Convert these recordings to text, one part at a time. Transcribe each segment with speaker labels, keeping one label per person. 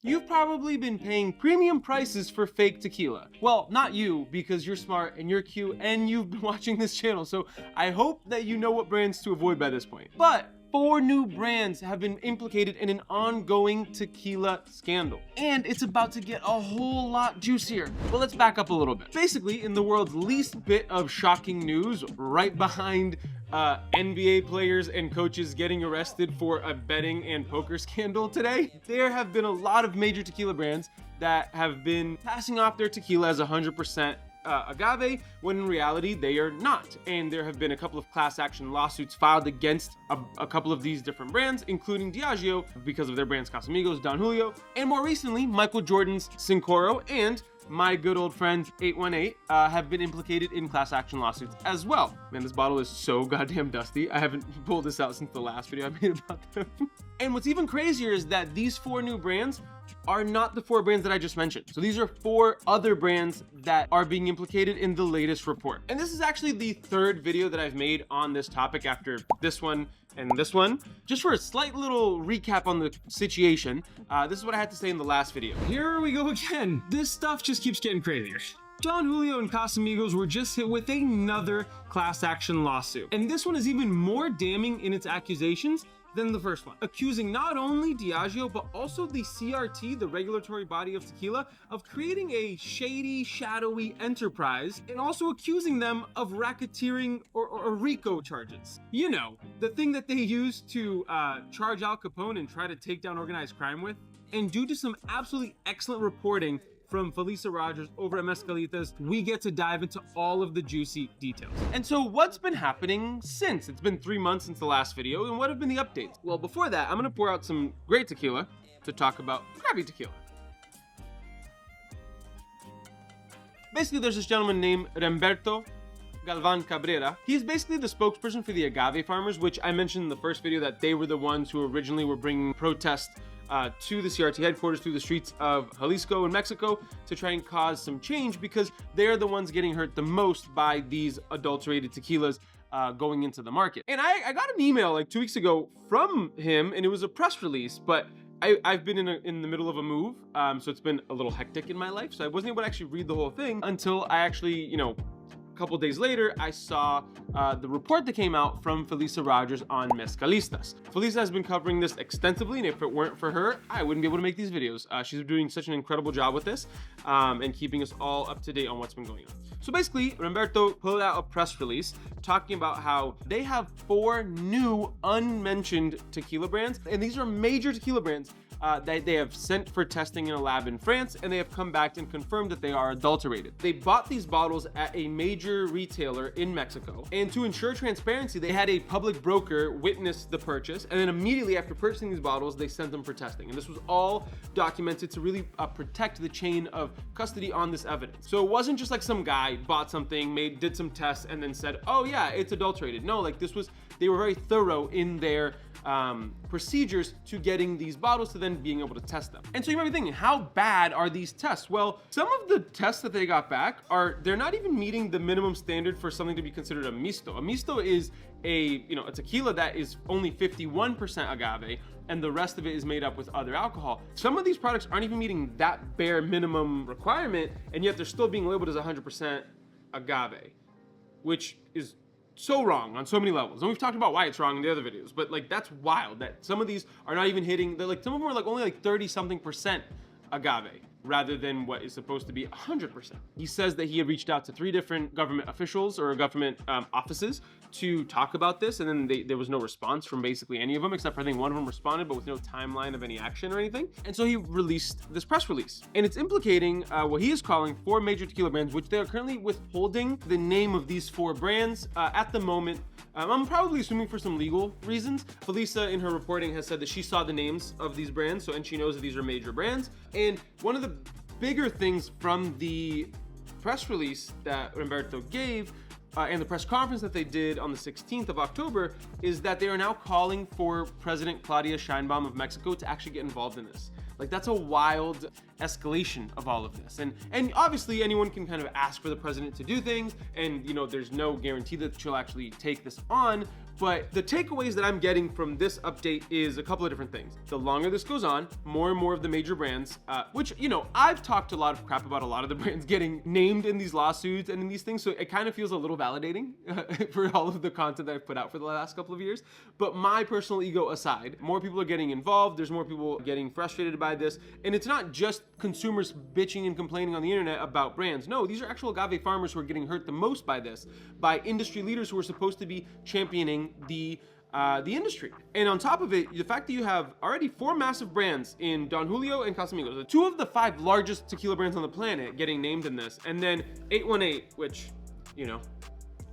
Speaker 1: You've probably been paying premium prices for fake tequila. Well, not you, because you're smart and you're cute and you've been watching this channel, so I hope that you know what brands to avoid by this point. But 4 new brands have been implicated in an ongoing tequila scandal, and it's about to get a whole lot juicier. But let's back up a little bit. Basically, in the world's least bit of shocking news, right behind NBA players and coaches getting arrested for a betting and poker scandal today, there have been a lot of major tequila brands that have been passing off their tequila as 100% agave, when in reality they are not. And there have been a couple of class action lawsuits filed against a couple of these different brands, including Diageo because of their brands Casamigos, Don Julio, and more recently Michael Jordan's Cincoro and my good old friend 818 have been implicated in class action lawsuits as well. Man, this bottle is so goddamn dusty. I haven't pulled this out since the last video I made about them. And what's even crazier is that these 4 new brands are not the 4 brands that I just mentioned. So these are 4 other brands that are being implicated in the latest report. And this is actually the 3rd video that I've made on this topic after this one and this one. Just for a slight little recap on the situation, this is what I had to say in the last video.
Speaker 2: Here we go again. This stuff just keeps getting crazier. Don Julio and Casamigos were just hit with another class action lawsuit. And this one is even more damning in its accusations than the first one, accusing not only Diageo, but also the CRT, the regulatory body of tequila, of creating a shady, shadowy enterprise, and also accusing them of racketeering or RICO charges. You know, the thing that they use to charge Al Capone and try to take down organized crime with. And due to some absolutely excellent reporting from Felisa Rogers over at Mezcalitas, we get to dive into all of the juicy details.
Speaker 1: And so what's been happening since? It's been 3 months since the last video, and what have been the updates? Well, before that, I'm gonna pour out some great tequila to talk about crappy tequila. Basically, there's this gentleman named Remberto Galvan Cabrera. He's basically the spokesperson for the agave farmers, which I mentioned in the first video that they were the ones who originally were bringing protests to the CRT headquarters through the streets of Jalisco in Mexico to try and cause some change, because they're the ones getting hurt the most by these adulterated tequilas going into the market. And I got an email like 2 weeks ago from him, and it was a press release, but I've been in the middle of a move, so it's been a little hectic in my life, so I wasn't able to actually read the whole thing until I actually, you know, couple days later, I saw the report that came out from Felisa Rogers on Mezcalistas. Felisa has been covering this extensively, and if it weren't for her, I wouldn't be able to make these videos. She's doing such an incredible job with this and keeping us all up to date on what's been going on. So basically, Remberto put out a press release talking about how they have 4 new unmentioned tequila brands, and these are major tequila brands that they have sent for testing in a lab in France, and they have come back and confirmed that they are adulterated. They bought these bottles at a major retailer in Mexico, and to ensure transparency, they had a public broker witness the purchase, and then immediately after purchasing these bottles, they sent them for testing. And this was all documented to really protect the chain of custody on this evidence. So it wasn't just like some guy bought something, did some tests, and then said, oh yeah, it's adulterated. No, like they were very thorough in their procedures to getting these bottles to then being able to test them. And so you might be thinking, how bad are these tests? Well, some of the tests that they got back they're not even meeting the minimum standard for something to be considered a misto. A misto is a tequila that is only 51% agave, and the rest of it is made up with other alcohol. Some of these products aren't even meeting that bare minimum requirement, and yet they're still being labeled as 100% agave, which is so wrong on so many levels. And we've talked about why it's wrong in the other videos, but like that's wild that some of these are not even hitting, like some of them are like only like 30-something% agave rather than what is supposed to be 100%. He says that he had reached out to 3 different government officials or government offices to talk about this, and then there was no response from basically any of them, except for I think one of them responded, but with no timeline of any action or anything. And so he released this press release, and it's implicating what he is calling 4 major tequila brands, which they are currently withholding the name of these 4 brands at the moment. I'm probably assuming for some legal reasons. Felisa, in her reporting, has said that she saw the names of these brands, and she knows that these are major brands. And one of the bigger things from the press release that Remberto gave and the press conference that they did on the 16th of October is that they are now calling for President Claudia Sheinbaum of Mexico to actually get involved in this. Like, that's a wild escalation of all of this. And obviously anyone can kind of ask for the president to do things, and there's no guarantee that she'll actually take this on, But the takeaways that I'm getting from this update is a couple of different things. The longer this goes on, more and more of the major brands, which, you know, I've talked a lot of crap about a lot of the brands getting named in these lawsuits and in these things, so it kind of feels a little validating for all of the content that I've put out for the last couple of years. But my personal ego aside, more people are getting involved, there's more people getting frustrated by this, and it's not just consumers bitching and complaining on the internet about brands. No, these are actual agave farmers who are getting hurt the most by this, by industry leaders who are supposed to be championing the industry. And on top of it, the fact that you have already 4 massive brands in Don Julio and Casamigos, 2 of the 5 largest tequila brands on the planet getting named in this, and then 818, which, you know,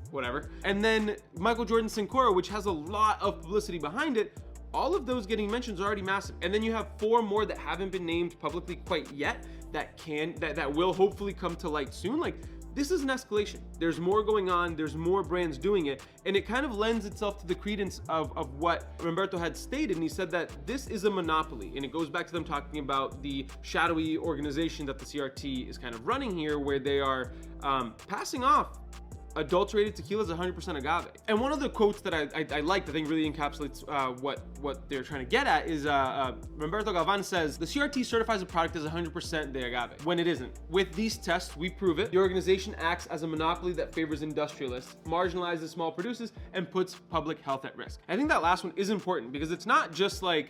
Speaker 1: whatever, and then Michael Jordan Sincoro, which has a lot of publicity behind it. All of those getting mentioned is already massive. And then you have 4 more that haven't been named publicly quite yet that will hopefully come to light soon. Like, this is an escalation. There's more going on, there's more brands doing it, and it kind of lends itself to the credence of what Remberto had stated, and he said that this is a monopoly, and it goes back to them talking about the shadowy organization that the CRT is kind of running here, where they are passing off adulterated tequila is 100% agave. And one of the quotes that I liked, I think really encapsulates what they're trying to get at is Roberto Galvan says, the CRT certifies a product as 100% de agave, when it isn't. With these tests, we prove it. The organization acts as a monopoly that favors industrialists, marginalizes small producers, and puts public health at risk. I think that last one is important because it's not just like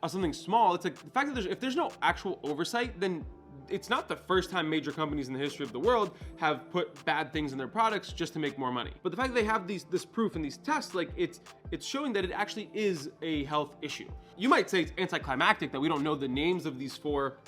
Speaker 1: something small. It's like the fact that if there's no actual oversight, then it's not the first time major companies in the history of the world have put bad things in their products just to make more money. But the fact that they have this proof and these tests, like it's showing that it actually is a health issue. You might say it's anticlimactic that we don't know the names of these 4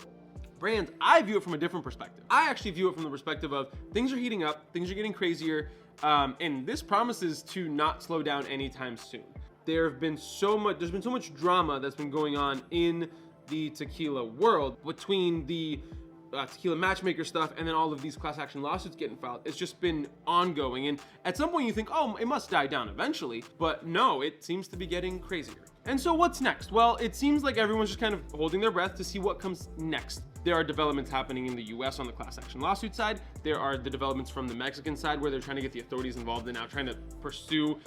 Speaker 1: brands. I view it from a different perspective. I actually view it from the perspective of things are heating up, things are getting crazier, and this promises to not slow down anytime soon. There's been so much drama that's been going on in the tequila world between the tequila matchmaker stuff and then all of these class action lawsuits getting filed. It's just been ongoing, and at some point you think, oh, it must die down eventually, but no, it seems to be getting crazier. And so what's next? Well, it seems like everyone's just kind of holding their breath to see what comes next. There are developments happening in the US on the class action lawsuit side. There are the developments from the Mexican side where they're trying to get the authorities involved and now trying to pursue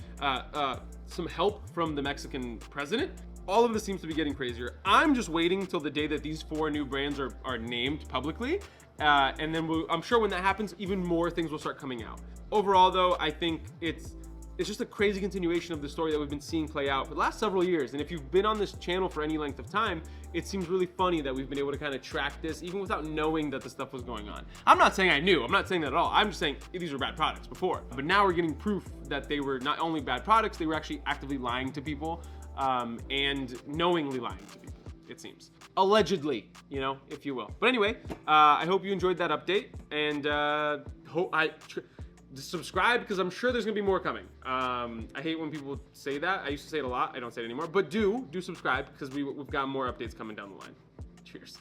Speaker 1: some help from the Mexican president. All of this seems to be getting crazier. I'm just waiting until the day that these 4 new brands are named publicly. And then I'm sure when that happens, even more things will start coming out. Overall though, I think it's just a crazy continuation of the story that we've been seeing play out for the last several years. And if you've been on this channel for any length of time, it seems really funny that we've been able to kind of track this even without knowing that the stuff was going on. I'm not saying I knew, I'm not saying that at all. I'm just saying these were bad products before. But now we're getting proof that they were not only bad products, they were actually actively lying to people. And knowingly lying to people, it seems. Allegedly, you know, if you will. But anyway, I hope you enjoyed that update, and subscribe because I'm sure there's gonna be more coming. I hate when people say that. I used to say it a lot. I don't say it anymore. But do subscribe because we've got more updates coming down the line. Cheers.